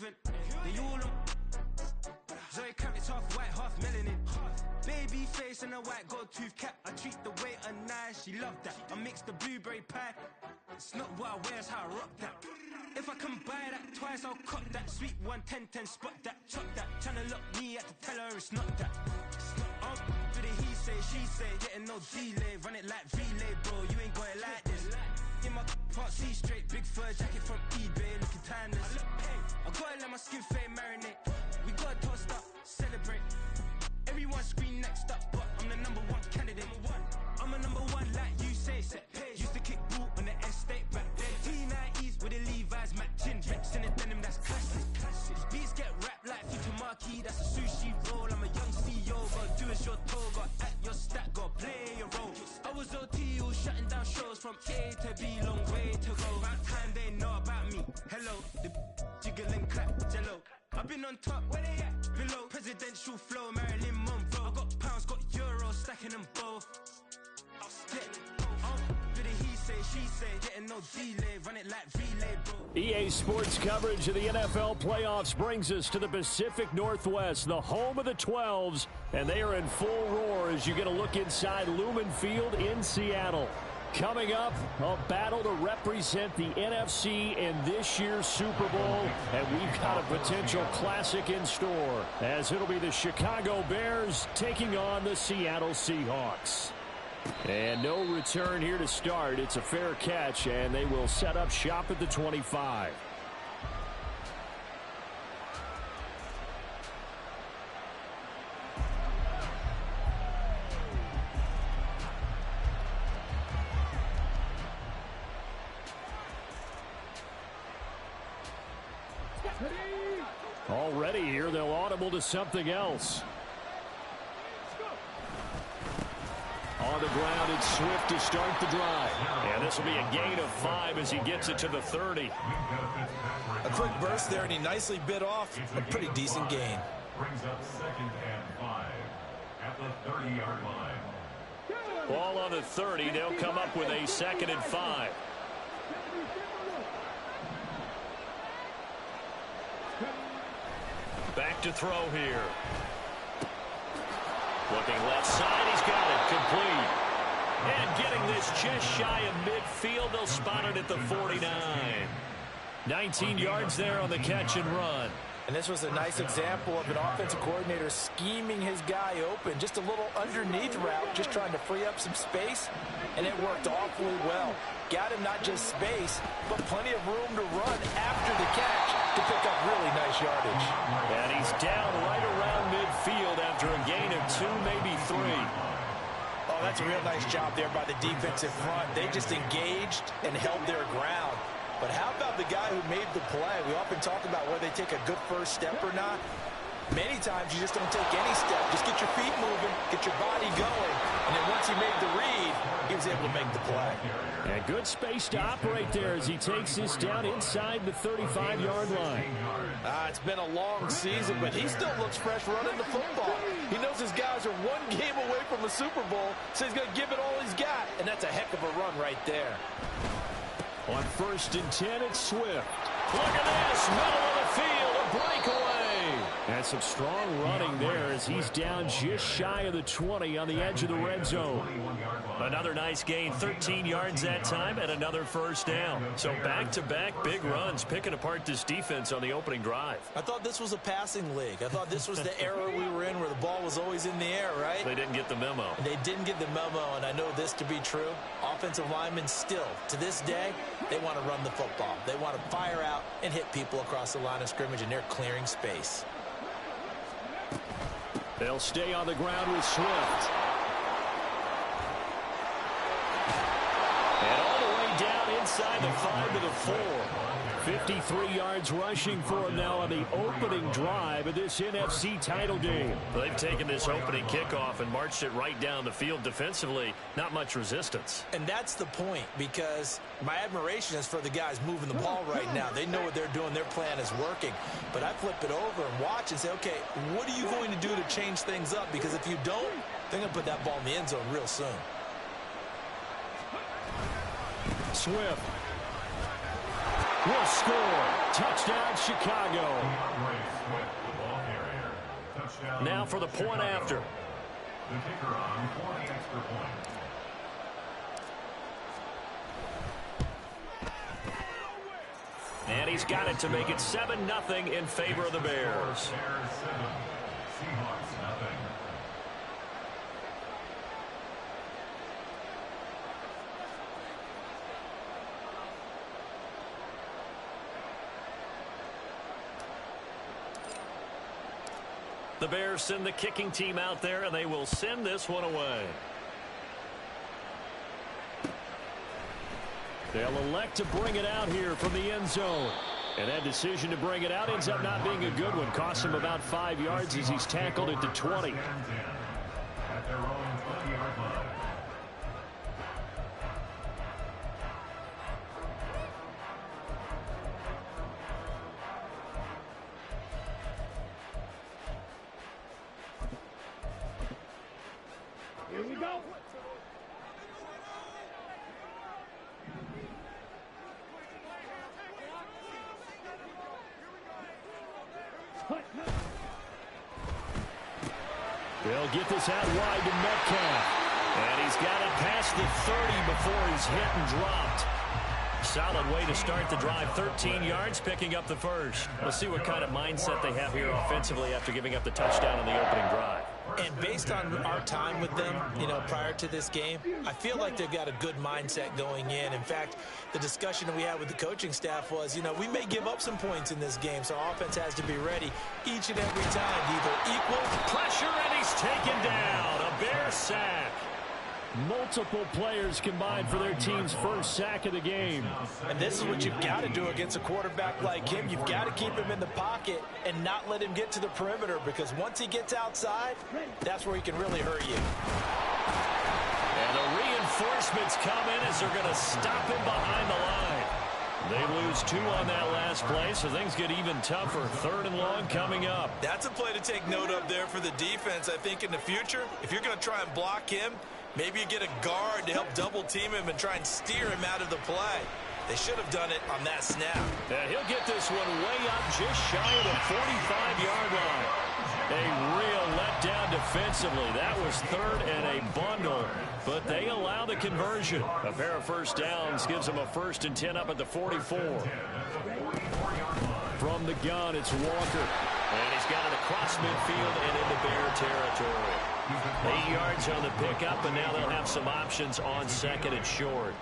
Cuban. They all Zoe Kravitz, half white, half melanin. Baby face and a white gold tooth cap. I treat the waiter nice, she loved that. I mix the blueberry pie. It's not what I wear, it's how I rock that. If I can buy that twice, I'll cut that. Sweet 110, spot that, chop that. Tryna lock me at the teller, it's not that. I'm for the he say, she say, getting no delay. Run it like relay, bro, you ain't got it like this. In my part C straight, big fur jacket from eBay, looking timeless. I gotta let my skin fade marinate. We gotta toast up, celebrate. Everyone scream next up, but I'm the #1 candidate. I'm a #1 like you say. Used to kick ball on the estate back then. T90s with the Levi's matching. Reps in the denim, that's classic. These beats get wrapped like Futamaki, that's a sushi roll. I'm a young CEO, gotta do as you're told. Gotta act your stat, gotta play your role. I was OT, all shutting down shows from A to B, long way to go. About time they know about me. Hello, the jiggle and clap, jello. I've been on top, where they at? Below, presidential flow, Marilyn Monroe. I got pounds, got euros, stacking them both. For the he say, she say, getting no delay, run it like relay, bro. EA Sports coverage of the NFL playoffs brings us to the Pacific Northwest, the home of the 12s, and they are in full roar as you get a look inside Lumen Field in Seattle. Coming up, a battle to represent the NFC in this year's Super Bowl, and we've got a potential classic in store, as it'll be the Chicago Bears taking on the Seattle Seahawks. And no return here to start. It's a fair catch, and they will set up shop at the 25. Already here, they'll audible to something else. On the ground, it's Swift to start the drive. And this will be a gain of 5 as he gets it to the 30. A quick burst there, and he nicely bit off a pretty decent gain. Brings up 2nd and 5 at the 30-yard line. Ball on the 30. They'll come up with a 2nd and 5. Back to throw here. Looking left side, he's got it, complete. And getting this just shy of midfield, they'll spot it at the 49. 19 yards there on the catch and run. And this was a nice example of an offensive coordinator scheming his guy open. Just a little underneath route, just trying to free up some space, and it worked awfully well. Got him not just space, but plenty of room to run after the catch to pick up really nice yardage. And he's down right around midfield after a gain of 2, maybe 3. Oh, that's a real nice job there by the defensive front. They just engaged and held their ground. But how about the guy who made the play? We often talk about whether they take a good first step or not. Many times you just don't take any step. Just get your feet moving, get your body going. And then once he made the read, he was able to make the play. And good space to operate there as he takes this down inside the 35-yard line. It's been a long season, but he still looks fresh running the football. He knows his guys are one game away from the Super Bowl, so he's going to give it all he's got. And that's a heck of a run right there. On 1st and 10, it's Swift. Look at this, middle of the field, a breakaway. And some strong running there as he's down just shy of the 20 on the edge of the red zone. Another nice gain, 13 yards that time, and another first down. So back-to-back big runs, picking apart this defense on the opening drive. I thought this was a passing league. I thought this was the era we were in where the ball was always in the air, right? They didn't get the memo. They didn't get the memo, and I know this to be true. Offensive linemen still, to this day, they want to run the football. They want to fire out and hit people across the line of scrimmage, and they're clearing space. They'll stay on the ground with Swift. And all the way down inside the 5 to the 4. 53 yards rushing for him now on the opening drive of this NFC title game. They've taken this opening kickoff and marched it right down the field defensively. Not much resistance. And that's the point, because my admiration is for the guys moving the ball right now. They know what they're doing. Their plan is working. But I flip it over and watch and say, okay, what are you going to do to change things up? Because if you don't, they're going to put that ball in the end zone real soon. Swift will score. Touchdown, Chicago. Now for the point after. The kicker on for the extra point. And he's got it to make it 7-0 in favor of the Bears. Bears 7, Seahawks nothing. The Bears send the kicking team out there, and they will send this one away. They'll elect to bring it out here from the end zone. And that decision to bring it out ends up not being a good one. Costs him about 5 yards as he's tackled at the 20. At their own 20-yard line. Here we go. They'll get this out wide to Metcalf. And he's got it past the 30 before he's hit and dropped. Solid way to start the drive. 13 yards, picking up the first. We'll see what kind of mindset they have here offensively after giving up the touchdown on the opening drive. And based on our time with them, prior to this game, I feel like they've got a good mindset going in. In fact, the discussion that we had with the coaching staff was, we may give up some points in this game, so our offense has to be ready each and every time to either equal. Pressure, and he's taken down. A Bear sack. Multiple players combined for their team's first sack of the game. And this is what you've got to do against a quarterback like him. You've got to keep him in the pocket and not let him get to the perimeter, because once he gets outside, that's where he can really hurt you. And the reinforcements come in as they're going to stop him behind the line. They lose 2 on that last play, so things get even tougher. 3rd and long coming up. That's a play to take note of there for the defense. I think in the future, if you're going to try and block him, maybe you get a guard to help double-team him and try and steer him out of the play. They should have done it on that snap. And he'll get this one way up just shy of the 45-yard line. A real letdown defensively. That was 3rd and a bundle, but they allow the conversion. A pair of first downs gives them a 1st and 10 up at the 44. From the gun, it's Walker. And he's got it across midfield and into Bear territory. 8 yards on the pickup, and now they'll have some options on 2nd and short.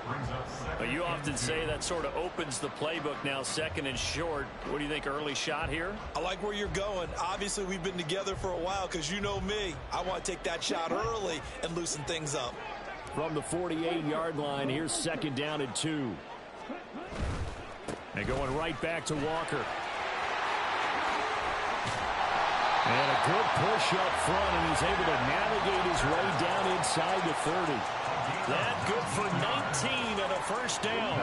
You often say that sort of opens the playbook now, 2nd and short. What do you think, early shot here? I like where you're going. Obviously, we've been together for a while, because you know me. I want to take that shot early and loosen things up. From the 48-yard line, here's 2nd down and 2. And going right back to Walker. And a good push up front, and he's able to navigate his way down inside the 30. That good for 19 and a first down.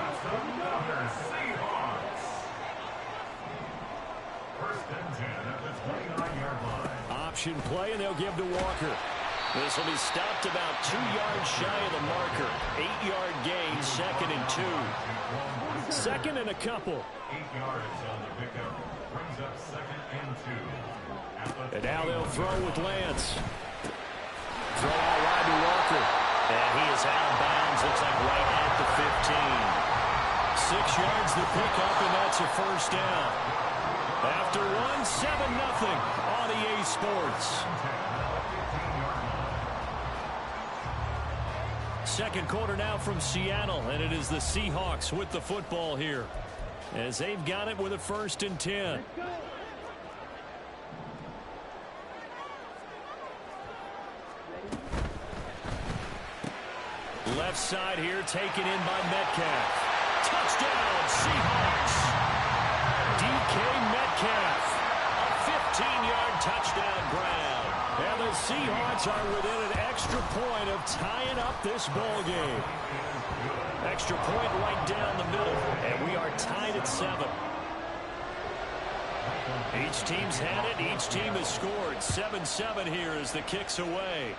Option play, and they'll give to Walker. This will be stopped about 2 yards shy of the marker. 8-yard gain, 2nd and 2. 2nd and a couple. 8 yards on the pickup. Brings up 2nd and 2. And now they'll throw with Lance. Throw out wide to Walker. And he is out of bounds. Looks like right at the 15. 6 yards to pick up, and that's a first down. After 7-0 on EA Sports. Second quarter now from Seattle, and it is the Seahawks with the football here, as they've got it with a 1st and 10. Left side here, taken in by Metcalf. Touchdown, Seahawks. DK Metcalf. A 15-yard touchdown grab. And the Seahawks are within an extra point of tying up this ball game. Extra point right down the middle, and we are tied at 7. Each team's had it. Each team has scored. 7-7 here as the kick's away.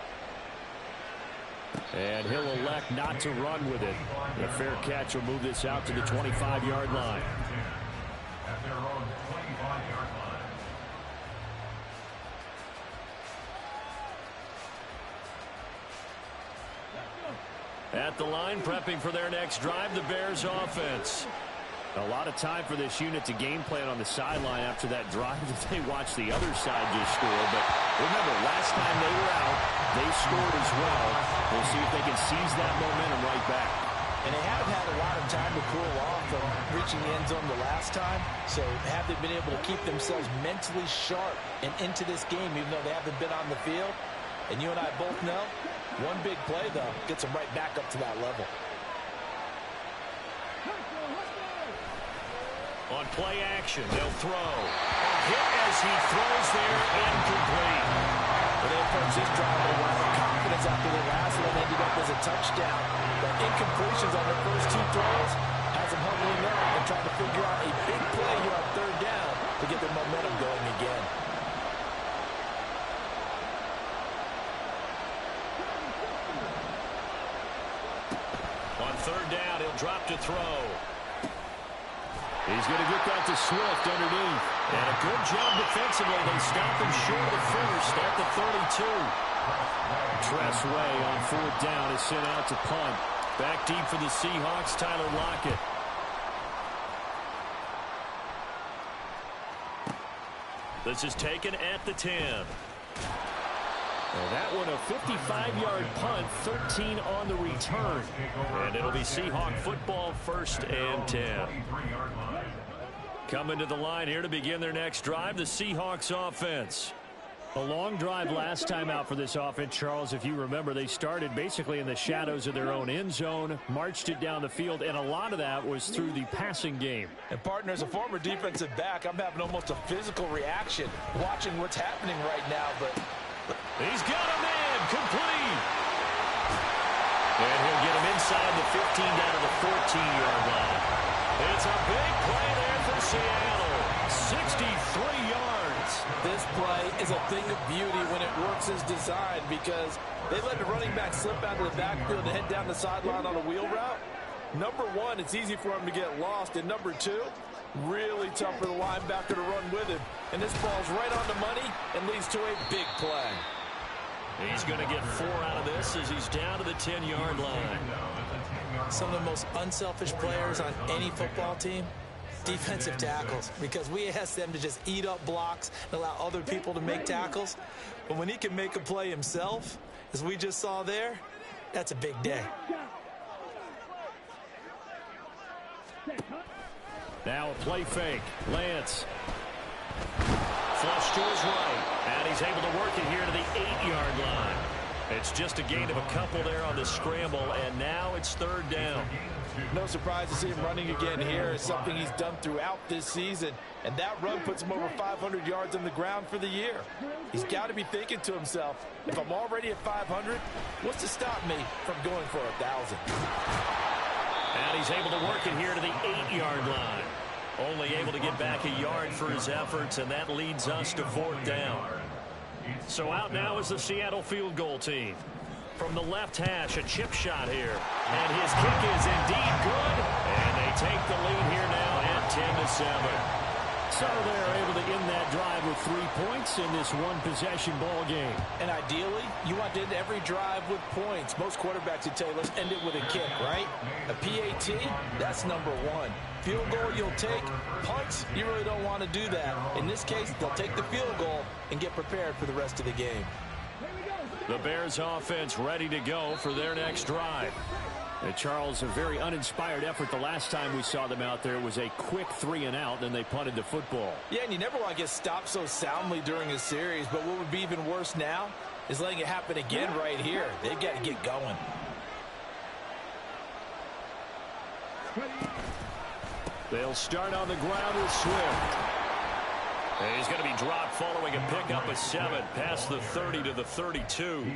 And he'll elect not to run with it. A fair catch will move this out to the 25-yard line. At their At the line, prepping for their next drive, the Bears offense. A lot of time for this unit to game plan on the sideline after that drive that they watched the other side just score. But remember, last time they were out, they scored as well. We'll see if they can seize that momentum right back. And they haven't had a lot of time to cool off from reaching the end zone the last time. So have they been able to keep themselves mentally sharp and into this game, even though they haven't been on the field? And you and I both know, one big play, though, gets them right back up to that level. On play action, they'll throw. A hit as he throws there, incomplete. Well, they approach this drive with a lot of confidence after the last one ended up as a touchdown. But incompletions on their first two throws has them huddling up and trying to figure out a big play here on third down to get their momentum going again. On third down, he'll drop to throw. He's going to get that to Swift underneath. And a good job defensively. They stop him short of the first at the 32. Tressway on fourth down is sent out to punt. Back deep for the Seahawks, Tyler Lockett. This is taken at the 10. Well, that one a 55-yard punt, 13 on the return. And it'll be Seahawk football, 1st and 10. Coming to the line here to begin their next drive, the Seahawks offense. A long drive last time out for this offense, Charles. If you remember, they started basically in the shadows of their own end zone, marched it down the field, and a lot of that was through the passing game. And, partner, as a former defensive back, I'm having almost a physical reaction watching what's happening right now, but he's got a man, complete. And he'll get him inside the 15 down to the 14-yard line. It's a big play there for Seattle. 63 yards. This play is a thing of beauty when it works as designed because they let the running back slip out of the backfield and head down the sideline on a wheel route. Number one, it's easy for him to get lost. And number two, really tough for the linebacker to run with him. And this ball's right on the money and leads to a big play. He's going to get 4 out of this as he's down to the 10-yard line. Some of the most unselfish players on any football team, defensive tackles, because we ask them to just eat up blocks and allow other people to make tackles. But when he can make a play himself, as we just saw there, that's a big day. Now a play fake. Lance. Flush to his right. And he's able to work it here to the 8-yard line. It's just a gain of a couple there on the scramble, and now it's 3rd down. No surprise to see him running again here. It's something he's done throughout this season. And that run puts him over 500 yards on the ground for the year. He's got to be thinking to himself, if I'm already at 500, what's to stop me from going for 1,000? And he's able to work it here to the 8-yard line. Only able to get back a yard for his efforts, and that leads us to 4th down. So out now is the Seattle field goal team. From the left hash, a chip shot here. And his kick is indeed good. And they take the lead here now at 10-7. So they're able to end that drive with 3 points in this one-possession ball game. And ideally, you want to end every drive with points. Most quarterbacks would tell you, let's end it with a kick, right? A PAT, that's number 1. Field goal you'll take. Punts, you really don't want to do that. In this case, they'll take the field goal and get prepared for the rest of the game. The Bears offense ready to go for their next drive. And Charles, a very uninspired effort the last time we saw them out there. It was a quick 3-and-out, and then they punted the football. Yeah, and you never want to get stopped so soundly during a series, but what would be even worse now is letting it happen again right here. They've got to get going. They'll start on the ground with Swift. And he's going to be dropped following a pickup of 7 past the 30 to the 32.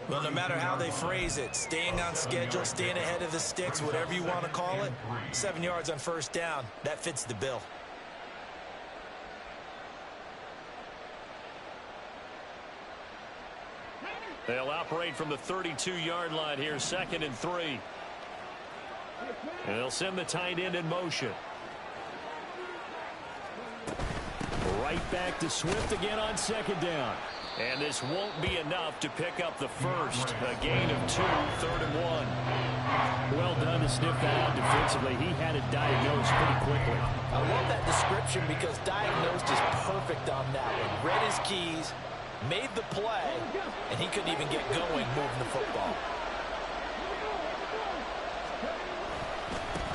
Well, no matter how they phrase it, staying on schedule, staying ahead of the sticks, whatever you want to call it, 7 yards on 1st down, that fits the bill. They'll operate from the 32-yard line here, 2nd and 3. And they'll send the tight end in motion. Right back to Swift again on 2nd down. And this won't be enough to pick up the first. A gain of 2, 3rd and 1. Well done to sniff that out defensively. He had it diagnosed pretty quickly. I love that description because diagnosed is perfect on that one. Read his keys, made the play, and he couldn't even get going moving the football.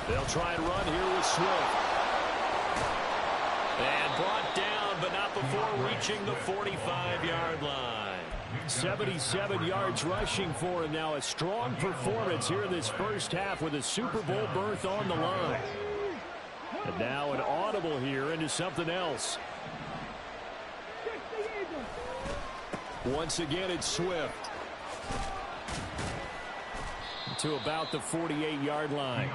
They'll try and run here with Swift. And brought down, but not before reaching the 45-yard line. 77 yards rushing for him now. A strong performance here in this first half with a Super Bowl berth on the line. And now an audible here into something else. Once again, it's Swift. To about the 48-yard line.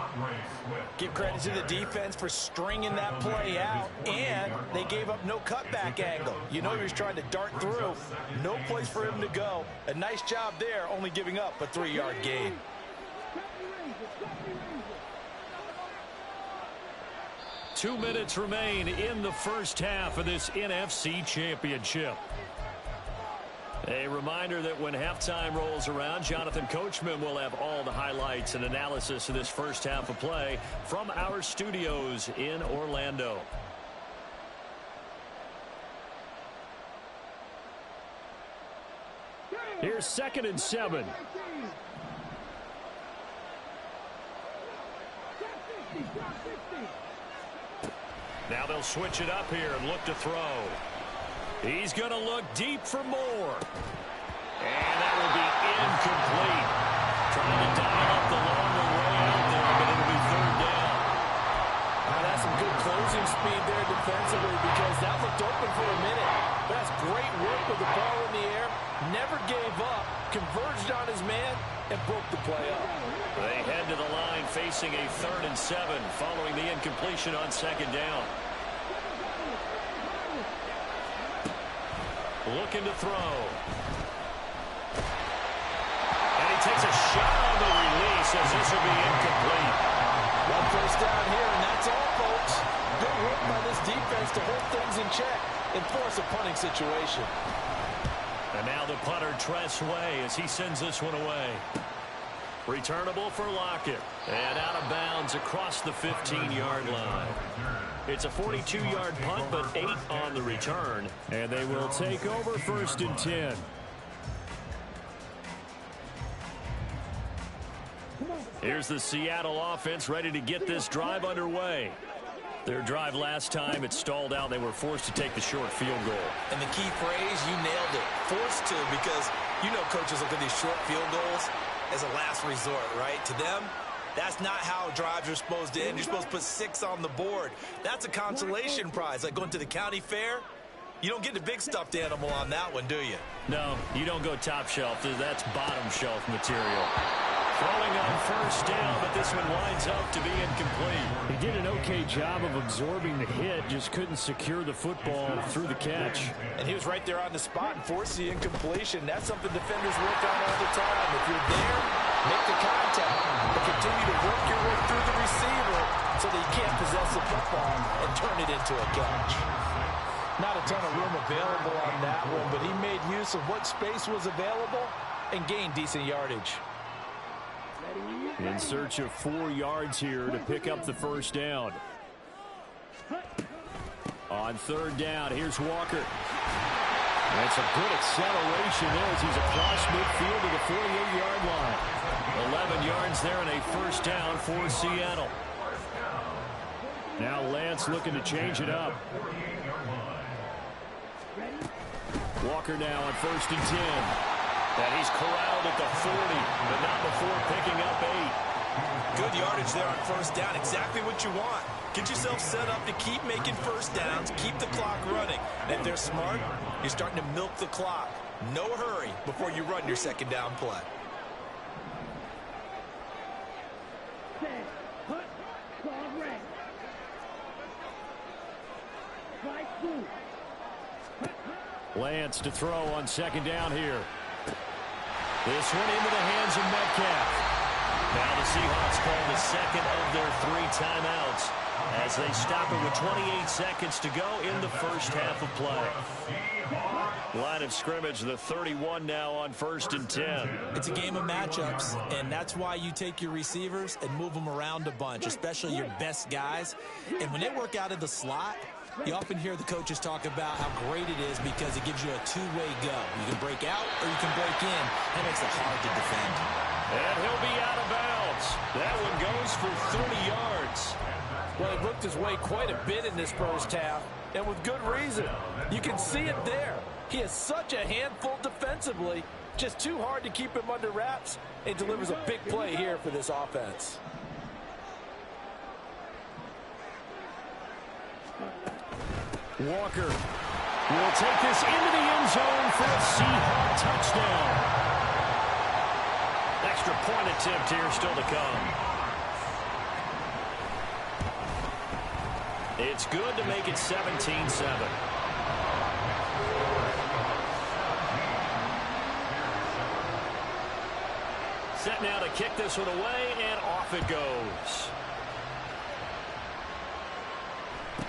Give credit to the defense for stringing that play out, and they gave up no cutback angle. You know he was trying to dart through. No place for him to go. A nice job there, only giving up a 3-yard gain. Two minutes remain in the first half of this NFC Championship. A reminder that when halftime rolls around, Jonathan Coachman will have all the highlights and analysis of this first half of play from our studios in Orlando. Here's 2nd and 7. Now they'll switch it up here and look to throw. He's going to look deep for more. And that will be incomplete. Trying to dial up the longer way out there, but it'll be 3rd down. That's some good closing speed there defensively because that looked open for a minute. But that's great work with the ball in the air. Never gave up, converged on his man, and broke the play up. They head to the line facing a 3rd and 7 following the incompletion on 2nd down. Looking to throw. And he takes a shot on the release as this will be incomplete. 1 first down here, and that's all, folks. Good work by this defense to hold things in check and force a punting situation. And now the punter, Tress Way, as he sends this one away. Returnable for Lockett. And out of bounds across the 15-yard line. It's a 42-yard punt, but 8 on the return. And they will take over 1st and 10. Here's the Seattle offense ready to get this drive underway. Their drive last time, it stalled out. They were forced to take the short field goal. And the key phrase, you nailed it. Forced to, because you know coaches look at these short field goals as a last resort, right? To them, that's not how drives are supposed to end. You're supposed to put 6 on the board. That's a consolation prize, like going to the county fair. You don't get the big stuffed animal on that one, do you? No, you don't go top shelf. That's bottom shelf material. Throwing on 1st down, but this one winds up to be incomplete. He did an okay job of absorbing the hit, just couldn't secure the football through the catch. And he was right there on the spot and forced the incompletion. That's something defenders work on all the time. If you're there, make the contact, but continue to work your way through the receiver so that you can't possess the football and turn it into a catch. Not a ton of room available on that one, but he made use of what space was available and gained decent yardage. In search of 4 yards here to pick up the 1st down. On 3rd down, here's Walker. That's a good acceleration there as he's across midfield to the 48-yard line. 11 yards there and a 1st down for Seattle. Now Lance looking to change it up. Walker now on 1st and 10. And he's corralled at the 40, but not before picking up 8. Good yardage there on 1st down. Exactly what you want. Get yourself set up to keep making 1st downs, keep the clock running. And if they're smart, you're starting to milk the clock. No hurry before you run your 2nd down play. Lance to throw on 2nd down here. This one into the hands of Metcalf. Now the Seahawks call the 2nd of their 3 timeouts. as they stop it with 28 seconds to go in the first half of play. Line of scrimmage, the 31 now on 1st and 10. It's a game of matchups, and that's why you take your receivers and move them around a bunch, especially your best guys. And when they work out of the slot, you often hear the coaches talk about how great it is because it gives you a two-way go. You can break out or you can break in. That makes it hard to defend. And he'll be out of bounds. That one goes for 30 yards. Well, he looked his way quite a bit in this first half, and with good reason. You can see it there. He is such a handful defensively. Just too hard to keep him under wraps. He delivers a big play here for this offense. Walker will take this into the end zone for a Seahawks touchdown. Extra point attempt here still to come. It's good to make it 17-7. Set now to kick this one away, and off it goes.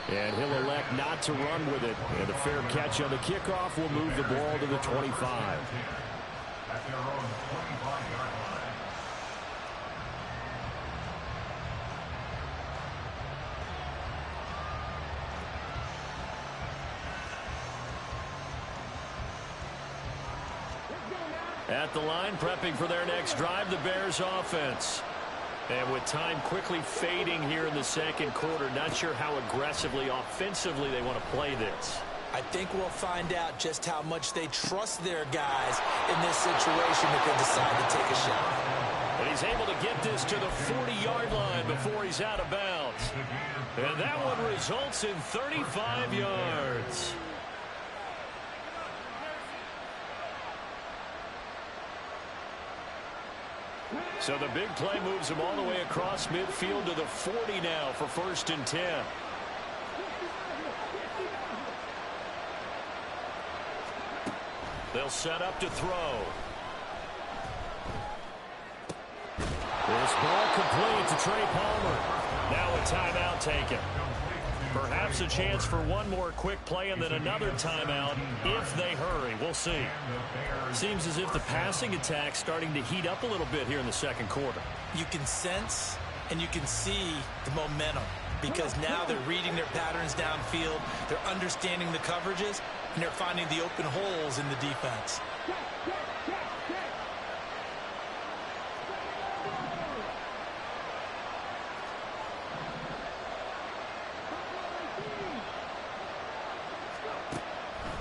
And he'll elect not to run with it. And a fair catch on the kickoff will move the ball to the 25. At their own 25-yard line. At the line, prepping for their next drive, the Bears offense. And with time quickly fading here in the second quarter, not sure how aggressively, offensively they want to play this. I think we'll find out just how much they trust their guys in this situation if they decide to take a shot. And he's able to get this to the 40-yard line before he's out of bounds. And that one results in 35 yards. So the big play moves him all the way across midfield to the 40 now for 1st and 10. They'll set up to throw. This ball complete to Trey Palmer. Now a timeout taken. Perhaps a chance for one more quick play and then another timeout if they hurry. We'll see. Seems as if the passing attack's starting to heat up a little bit here in the second quarter. You can sense and you can see the momentum because now they're reading their patterns downfield, they're understanding the coverages, and they're finding the open holes in the defense.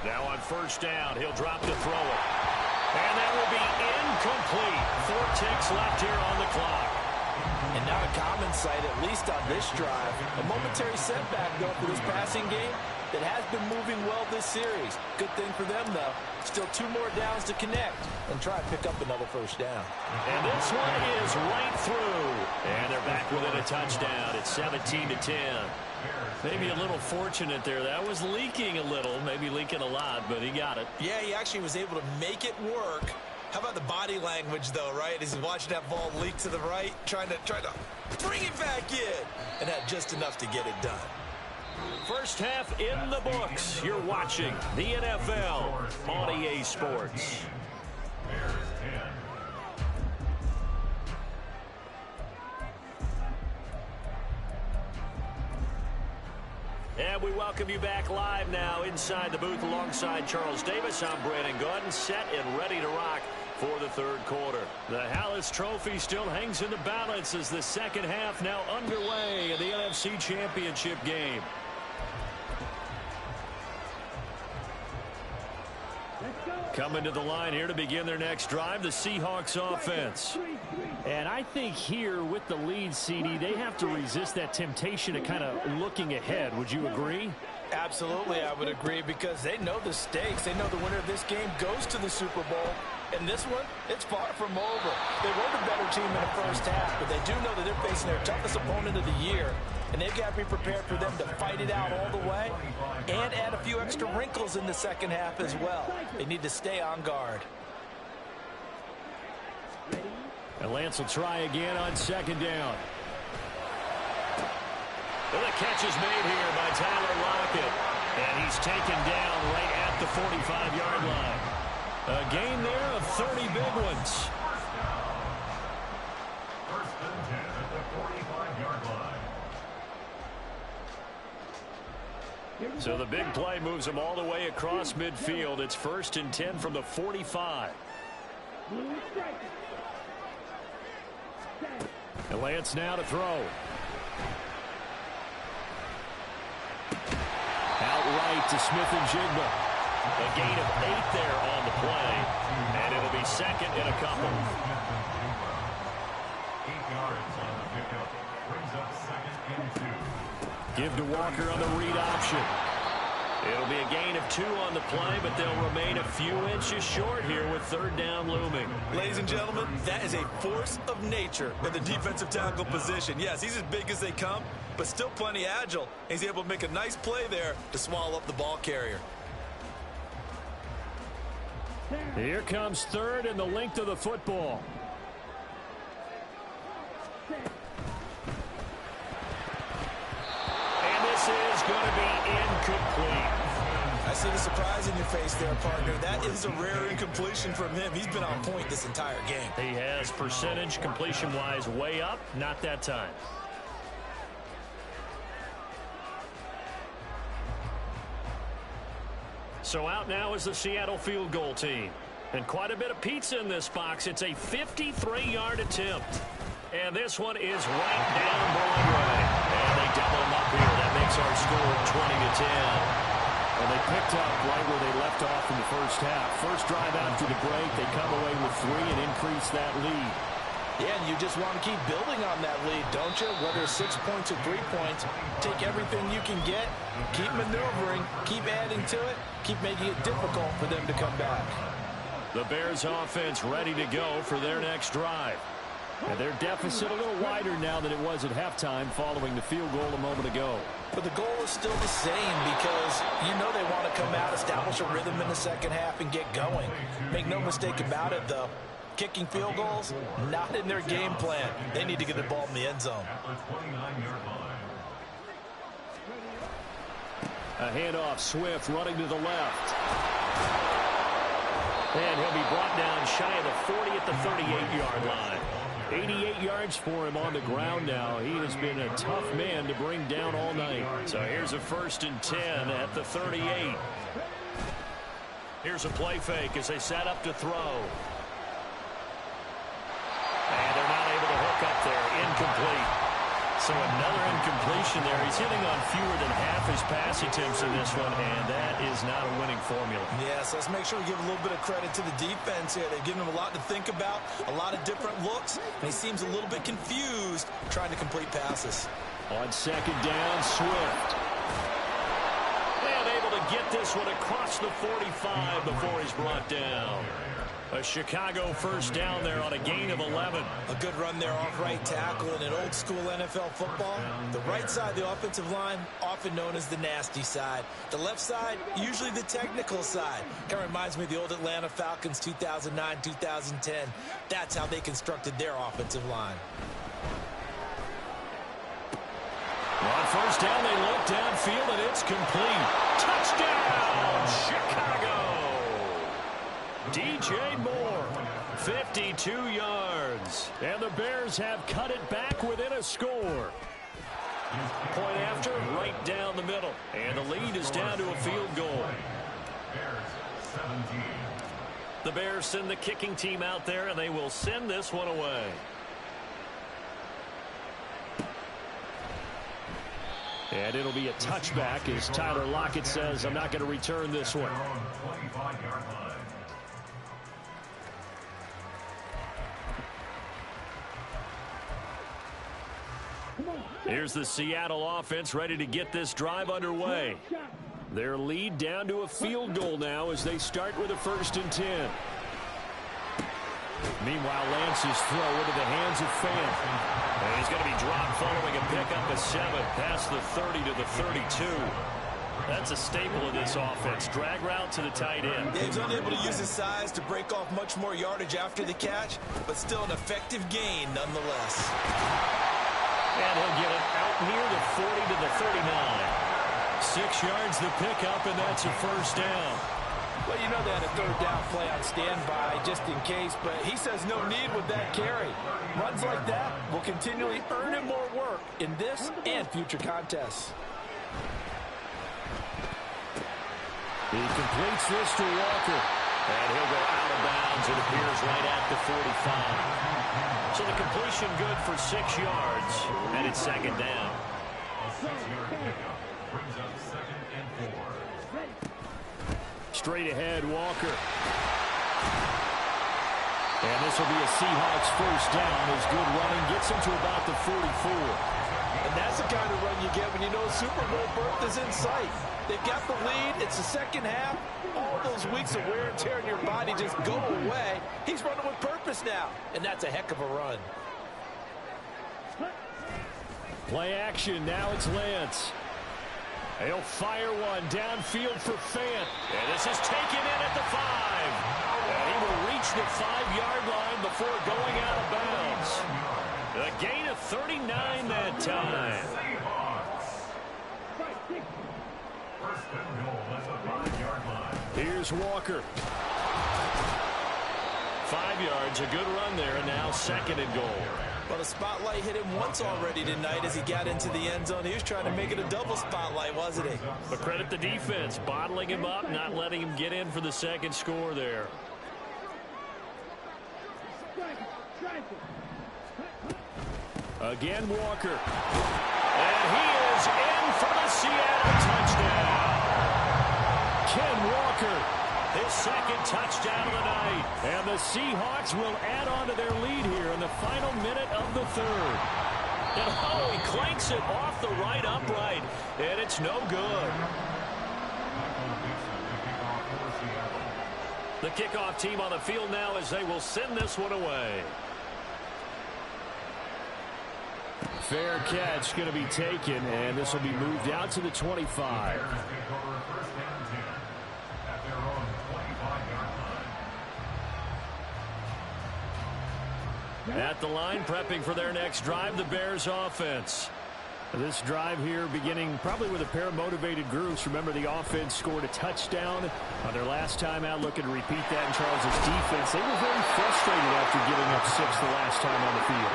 Now on 1st down, he'll drop to throw it. And that will be incomplete. 4 ticks left here on the clock. And not a common sight, at least on this drive. A momentary setback, though, for this passing game that has been moving well this series. Good thing for them, though. Still 2 more downs to connect and try to pick up another 1st down. And this one is right through. And they're back within a touchdown. It's 17-10. Maybe a little fortunate there. That was leaking a little, maybe leaking a lot, but he got it. Yeah, he actually was able to make it work. How about the body language, though, right? As he's watching that ball leak to the right, trying to bring it back in, and had just enough to get it done. First half in the books. You're watching the NFL on EA Sports. Bears 10. And we welcome you back live now inside the booth alongside Charles Davis. I'm Brandon Gordon, set and ready to rock for the third quarter. The Hallis Trophy still hangs in the balance as the second half now underway in the NFC Championship game. Coming to the line here to begin their next drive, the Seahawks offense. And I think here with the lead, CD, they have to resist that temptation of kind of looking ahead. Would you agree? Absolutely, I would agree, because they know the stakes. They know the winner of this game goes to the Super Bowl. And this one, it's far from over. They were the better team in the first half, but they do know that they're facing their toughest opponent of the year. And they've got to be prepared for them to fight it out all the way and add a few extra wrinkles in the second half as well. They need to stay on guard. And Lance will try again on 2nd down. Well, the catch is made here by Tyler Lockett. And he's taken down right at the 45-yard line. A gain there of 30 big ones. First and 10 at the 45-yard line. So the big play moves them all the way across midfield. It's first and 10 from the 45. And Lance now to throw. Outright to Smith-Njigba. A gain of 8 there on the play. And it'll be second and a couple. 8 yards on the pickup. Brings up second and 2. Give to Walker on the read option. It'll be a gain of 2 on the play, but they'll remain a few inches short here with third down looming. Ladies and gentlemen, that is a force of nature in the defensive tackle position. Yes, he's as big as they come, but still plenty agile. He's able to make a nice play there to swallow up the ball carrier. Here comes third and the length of the football. And this is going to be incomplete. I see the surprise in your face there, partner. That is a rare incompletion from him. He's been on point this entire game. He has percentage completion-wise way up, not that time. So out now is the Seattle field goal team. And quite a bit of pizza in this box. It's a 53-yard attempt. And this one is right down Broadway. And they double them up here. That makes our score 20-10. And they picked up right where they left off in the first half. First drive after the break, they come away with 3 and increase that lead. Yeah, and you just want to keep building on that lead, don't you? Whether it's 6 points or 3 points, take everything you can get, keep maneuvering, keep adding to it, keep making it difficult for them to come back. The Bears offense ready to go for their next drive. And their deficit a little wider now than it was at halftime following the field goal a moment ago. But the goal is still the same because you know they want to come out, establish a rhythm in the second half, and get going. Make no mistake about it, though. Kicking field goals, not in their game plan. They need to get the ball in the end zone. A handoff, Swift running to the left. And he'll be brought down shy of the 40 at the 38-yard line. 88 yards for him on the ground now. He has been a tough man to bring down all night. So here's a first and 10 at the 38. Here's a play fake as they set up to throw. And they're not able to hook up there. Incomplete. So another incompletion there. He's hitting on fewer than half his pass attempts in this one, and that is not a winning formula. Yes, let's make sure we give a little bit of credit to the defense here. They've given him a lot to think about, a lot of different looks, and he seems a little bit confused trying to complete passes. On second down, Swift. And able to get this one across the 45 before he's brought down. A Chicago first down there on a gain of 11. A good run there off right tackle in an old-school NFL football. The right side of the offensive line, often known as the nasty side. The left side, usually the technical side. Kind of reminds me of the old Atlanta Falcons 2009, 2010. That's how they constructed their offensive line. On first down, they look downfield, and it's complete. Touchdown, Chicago! DJ Moore, 52 yards. And the Bears have cut it back within a score. Point after, right down the middle. And the lead is down to a field goal. The Bears send the kicking team out there, and they will send this one away. And it'll be a touchback as Tyler Lockett says, I'm not going to return this one. Here's the Seattle offense ready to get this drive underway. Their lead down to a field goal now as they start with a first and 10. Meanwhile, Lance's throw into the hands of Fant. And he's going to be dropped following a pickup of 7 past the 30 to the 32. That's a staple of this offense. Drag route to the tight end. Yeah, he's unable to use his size to break off much more yardage after the catch, but still an effective gain nonetheless. And he'll get it out near the 40 to the 39. 6 yards the pickup, and that's a first down. Well, you know they had a third down play on standby just in case, but he says no need with that carry. Runs like that will continually earn him more work in this and future contests. He completes this to Walker. And he'll go out of bounds. It appears right at the 45. So the completion good for 6 yards, and it's second down. A 6-yard pickup brings up 2nd and 4. Straight ahead, Walker. And this will be a Seahawks first down as good running gets him to about the 44. And that's the kind of run you get when you know Super Bowl berth is in sight. They've got the lead. It's the second half. All those weeks of wear and tear in your body just go away. He's running with purpose now, and that's a heck of a run. Play action. Now it's Lance. He'll fire one downfield for Fant. And this is taken in at the 5. And he will reach the 5-yard line before going out of bounds. A gain of 39 that time. First and goal at the 5-yard line. Here's Walker. 5 yards, a good run there, and now 2nd and goal. Well, the spotlight hit him once already tonight as he got into the end zone. He was trying to make it a double spotlight, wasn't he? But credit the defense, bottling him up, not letting him get in for the second score there. Again, Walker. And he is in for the Seattle touchdown. Ken Walker, his 2nd touchdown of the night. And the Seahawks will add on to their lead here in the final minute of the 3rd. And oh, he clanks it off the right upright. And it's no good. The kickoff team on the field now as they will send this one away. Fair catch going to be taken, and this will be moved out to the 25. At the line, prepping for their next drive, the Bears offense. This drive here beginning probably with a pair of motivated groups. Remember, the offense scored a touchdown on their last time out. Looking to repeat that in Charles' defense. They were very frustrated after giving up 6 the last time on the field.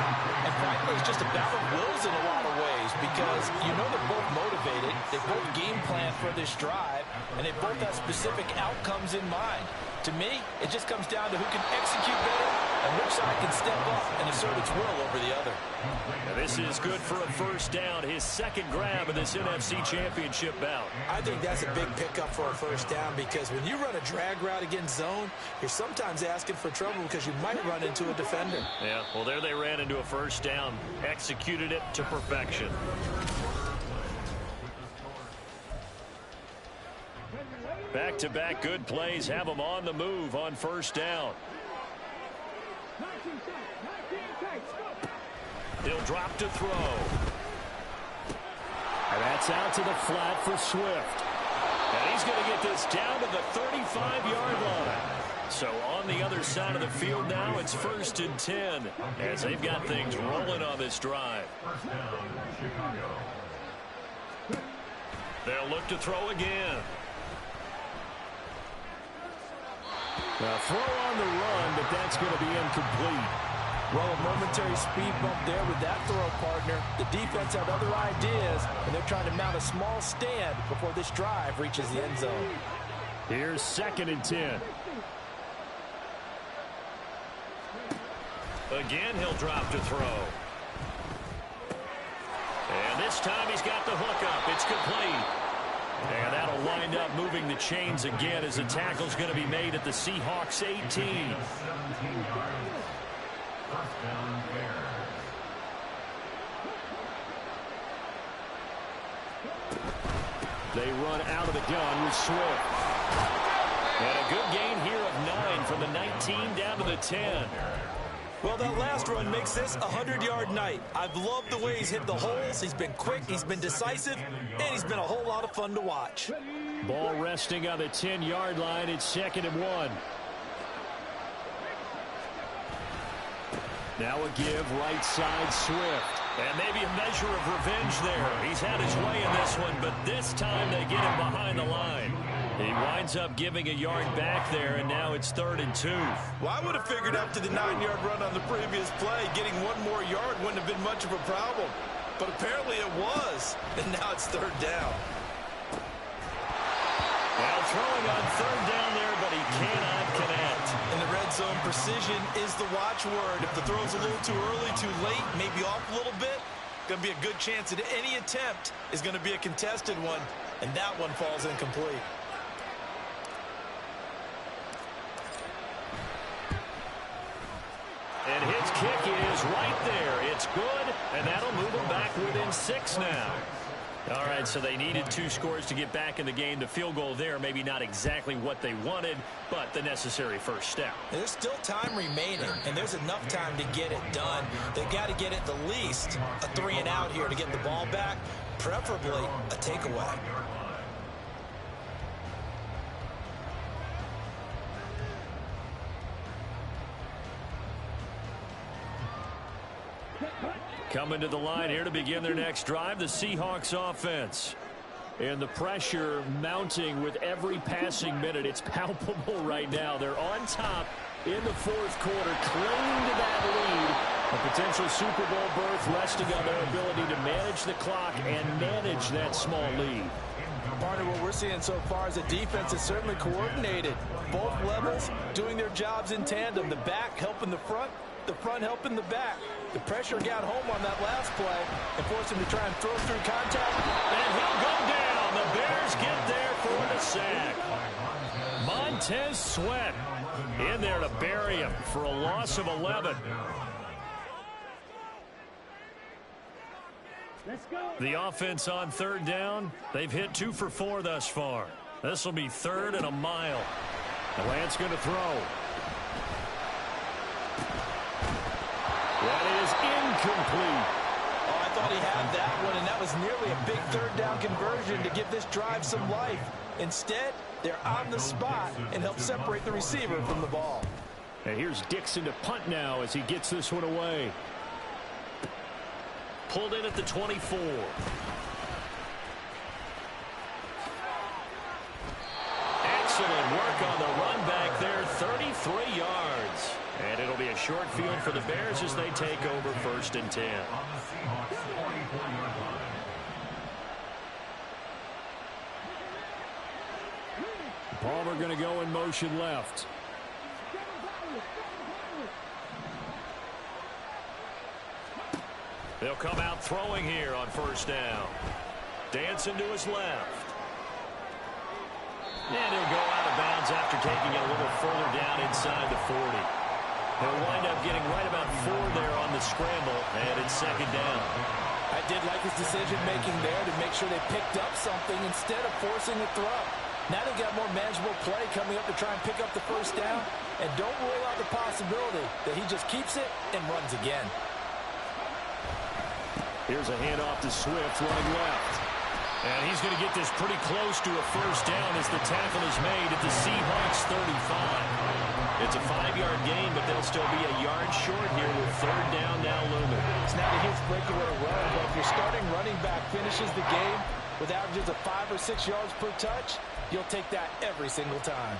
And frankly, it's just a battle of wills in a lot of ways because you know they're both motivated. They both game plan for this drive, and they both have specific outcomes in mind. To me, it just comes down to who can execute better and which side can step up and assert its will over the other. Now this is good for a first down, his 2nd grab of this NFC Championship bout. I think that's a big pickup for a first down because when you run a drag route against zone, you're sometimes asking for trouble because you might run into a defender. Yeah, well, there they ran into a first down, executed it to perfection. Back-to-back good plays have them on the move on first down. He'll drop to throw. And that's out to the flat for Swift. And he's going to get this down to the 35-yard line. So on the other side of the field now, it's 1st and 10 as they've got things rolling on this drive. First down, Chicago. They'll look to throw again. Now throw on the run, but that's going to be incomplete. Well, a momentary speed bump there with that throw, partner. The defense had other ideas, and they're trying to mount a small stand before this drive reaches the end zone. Here's 2nd and 10. Again, he'll drop to throw. And this time he's got the hook up. It's complete. And that'll wind up moving the chains again as the tackle's going to be made at the Seahawks 18. 17 yards. First down, Bears. They run out of the gun with Swift. And a good gain here of 9 from the 19 down to the 10. Well, that last run makes this a 100-yard night. I've loved the way he's hit the holes. He's been quick, he's been decisive, and he's been a whole lot of fun to watch. Ball resting on the 10-yard line. It's 2nd and 1. Now a give right side Swift. And maybe a measure of revenge there. He's had his way in this one, but this time they get him behind the line. He winds up giving a yard back there, and now it's 3rd and 2. Well, I would have figured after the 9-yard run on the previous play, getting one more yard wouldn't have been much of a problem. But apparently it was, and now it's 3rd down. Well, throwing on 3rd down there, but he cannot connect. In the red zone, precision is the watchword. If the throw's a little too early, too late, maybe off a little bit, going to be a good chance that any attempt is going to be a contested one, and that one falls incomplete. And his kick is right there. It's good, and that'll move him back within 6 now. All right, so they needed 2 scores to get back in the game. The field goal there, maybe not exactly what they wanted, but the necessary first step. There's still time remaining, and there's enough time to get it done. They've got to get at the least a 3-and-out here to get the ball back, preferably a takeaway. Coming to the line here to begin their next drive, the Seahawks offense. And the pressure mounting with every passing minute. It's palpable right now. They're on top in the 4th quarter, clinging to that lead. A potential Super Bowl berth resting on their ability to manage the clock and manage that small lead. Part of what we're seeing so far is the defense is certainly coordinated. Both levels doing their jobs in tandem. The back helping the front helping the back. The pressure got home on that last play and forced him to try and throw through contact. And he'll go down. The Bears get there for the sack. Montez Sweat in there to bury him for a loss of 11. The offense on 3rd down. They've hit 2 for 4 thus far. This will be 3rd and a mile. Lance going to throw. That is incomplete. Oh, I thought he had that one, and that was nearly a big 3rd down conversion to give this drive some life. Instead, they're on the spot and help separate the receiver from the ball. And here's Dixon to punt now as he gets this one away. Pulled in at the 24. Excellent work on the run back there, 33 yards. And it'll be a short field for the Bears as they take over 1st and 10. Palmer going to go in motion left. They'll come out throwing here on 1st down. Dancing to his left. And he'll go out of bounds after taking it a little further down inside the 40. He'll wind up getting right about 4 there on the scramble, and it's 2nd down. I did like his decision-making there to make sure they picked up something instead of forcing a throw. Now they've got more manageable play coming up to try and pick up the 1st down, and don't rule out the possibility that he just keeps it and runs again. Here's a handoff to Swift running left. And he's going to get this pretty close to a 1st down as the tackle is made at the Seahawks 35. It's a 5-yard gain, but they'll still be a yard short here with 3rd down now looming. It's not a huge breakaway run, but if your starting running back finishes the game with averages of 5 or 6 yards per touch, you'll take that every single time.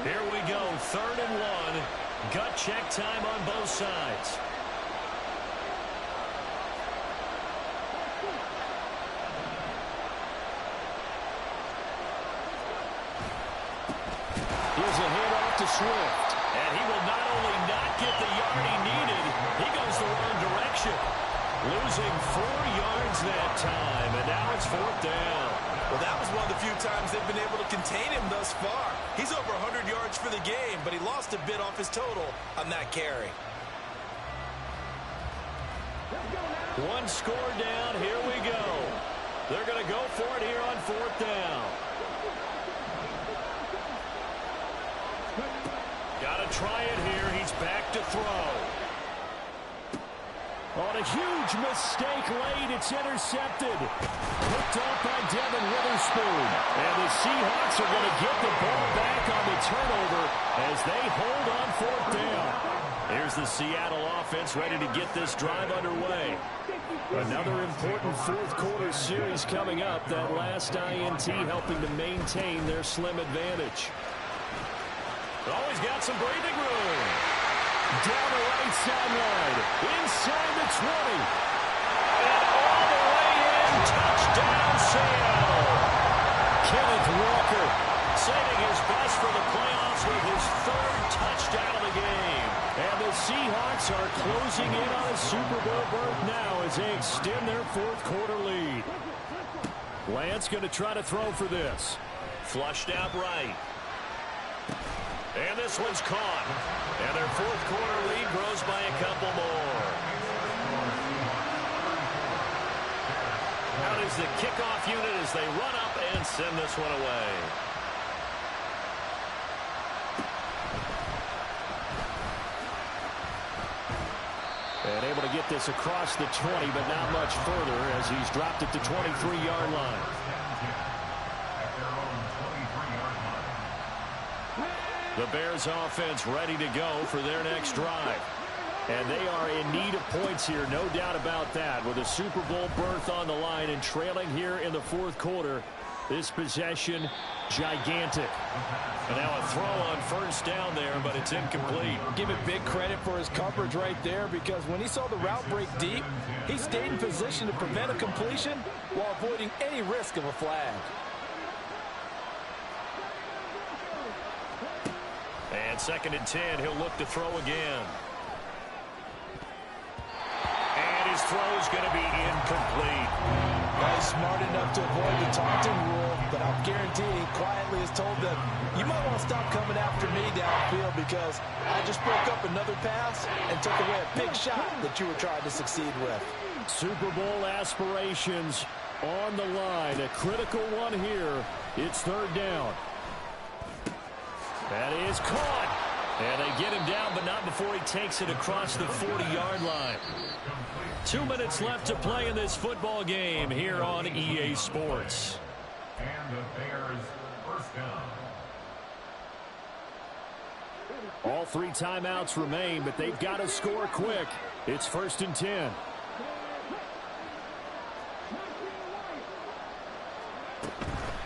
Here we go, 3rd and 1. Gut check time on both sides. Here's a handoff to Swift. And he will not only not get the yard he needed, he goes the wrong direction. Losing 4 yards that time, and now it's 4th down. Well, that was one of the few times they've been able to contain him thus far. He's over 100 yards for the game, but he lost a bit off his total on that carry. 1 score down, here we go. They're going to go for it here on 4th down. Got to try it here. He's back to throw. On a huge mistake late, it's intercepted. Picked up by Devin Witherspoon. And the Seahawks are going to get the ball back on the turnover as they hold on 4th down. Here's the Seattle offense ready to get this drive underway. Another important fourth-quarter series coming up. That last INT helping to maintain their slim advantage. Always got some breathing room. Down the right sideline. Inside the 20. And all the way in. Touchdown, Seattle. Kenneth Walker saving his best for the playoffs with his third touchdown of the game. And the Seahawks are closing in on a Super Bowl berth now as they extend their fourth-quarter lead. Lance going to try to throw for this. Flushed out right. And this one's caught. And their fourth-quarter lead grows by a couple more. Out is the kickoff unit as they run up and send this one away. And able to get this across the 20, but not much further as he's dropped at the 23-yard line. The Bears offense ready to go for their next drive. And they are in need of points here, no doubt about that. With a Super Bowl berth on the line and trailing here in the fourth quarter, this possession, gigantic. And now a throw on first down there, but it's incomplete. Give it big credit for his coverage right there, because when he saw the route break deep, he stayed in position to prevent a completion while avoiding any risk of a flag. And 2nd and 10, he'll look to throw again. And his throw is going to be incomplete. He's smart enough to avoid the taunting rule, but I'm guaranteed he quietly has told them, you might want to stop coming after me downfield because I just broke up another pass and took away a big shot that you were trying to succeed with. Super Bowl aspirations on the line. A critical one here. It's 3rd down. That is caught. And they get him down, but not before he takes it across the 40-yard line. 2 minutes left to play in this football game here on EA Sports. And the Bears first down. All 3 timeouts remain, but they've got to score quick. It's 1st and 10.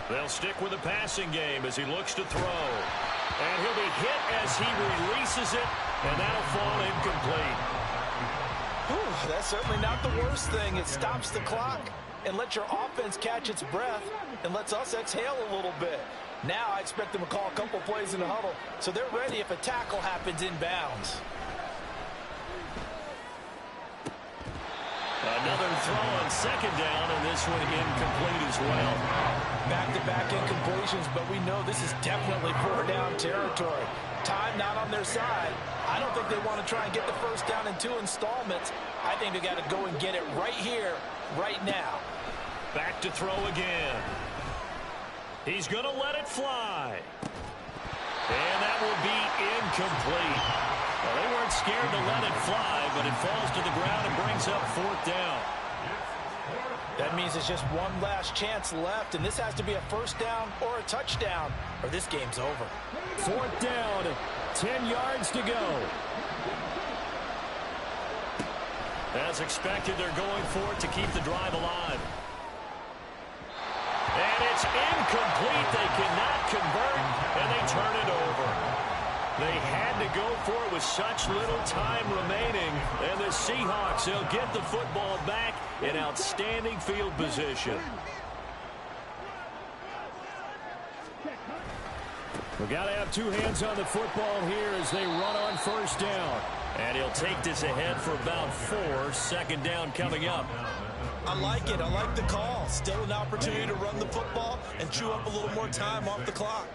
They'll stick with the passing game as he looks to throw. And he'll be hit as he releases it, and that'll fall incomplete. Whew, that's certainly not the worst thing. It stops the clock and lets your offense catch its breath and lets us exhale a little bit. Now I expect them to call a couple plays in the huddle so they're ready if a tackle happens inbounds. Another throw on 2nd down, and this one incomplete as well. Back-to-back incompletions, but we know this is definitely 4-down territory. Time not on their side. I don't think they want to try and get the first down in 2 installments. I think they got to go and get it right here, right now. Back to throw again. He's going to let it fly. And that will be incomplete. Well, they weren't scared to let it fly, but it falls to the ground and brings up 4th down. That means it's just one last chance left, and this has to be a first down or a touchdown, or this game's over. 4th down, 10 yards to go. As expected, they're going for it to keep the drive alive. And it's incomplete. They cannot convert, and they turn it over. They had to go for it with such little time remaining. And the Seahawks, they'll get the football back in outstanding field position. We've got to have 2 hands on the football here as they run on first down. And he'll take this ahead for about 4. 2nd down coming up. I like it. I like the call. Still an opportunity to run the football and chew up a little more time off the clock.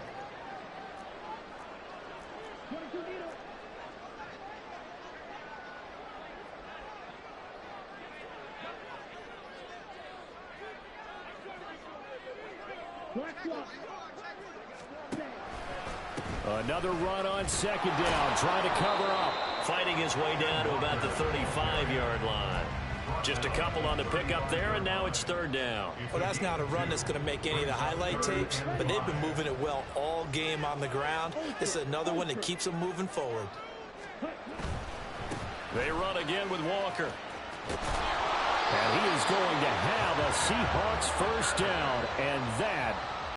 Another run on 2nd down, trying to cover up. Fighting his way down to about the 35-yard line. Just a couple on the pickup there, and now it's 3rd down. Well, that's not a run that's going to make any of the highlight tapes, but they've been moving it well all game on the ground. This is another one that keeps them moving forward. They run again with Walker. And he is going to have a Seahawks first down, and that